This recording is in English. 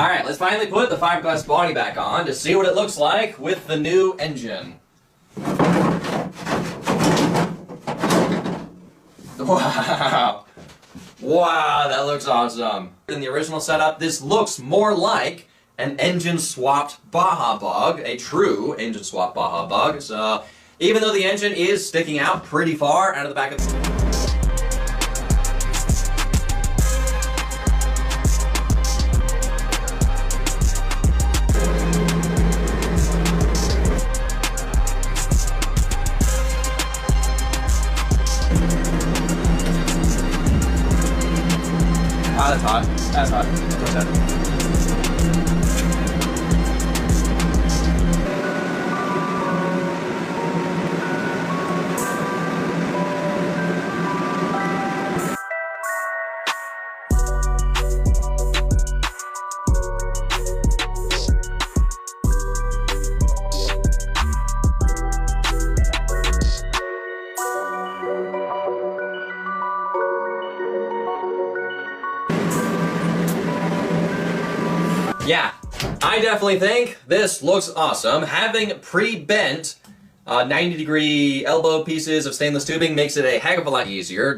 Alright, let's finally put the fiberglass body back on to see what it looks like with the new engine. Wow! Wow, that looks awesome. In the original setup, this looks more like an engine-swapped Baja bug, a true engine-swapped Baja bug. So, even though the engine is sticking out pretty far out of the back of the... Ah, that's hot. That's hot. What's that? Yeah, I definitely think this looks awesome. Having pre-bent 90-degree elbow pieces of stainless tubing makes it a heck of a lot easier.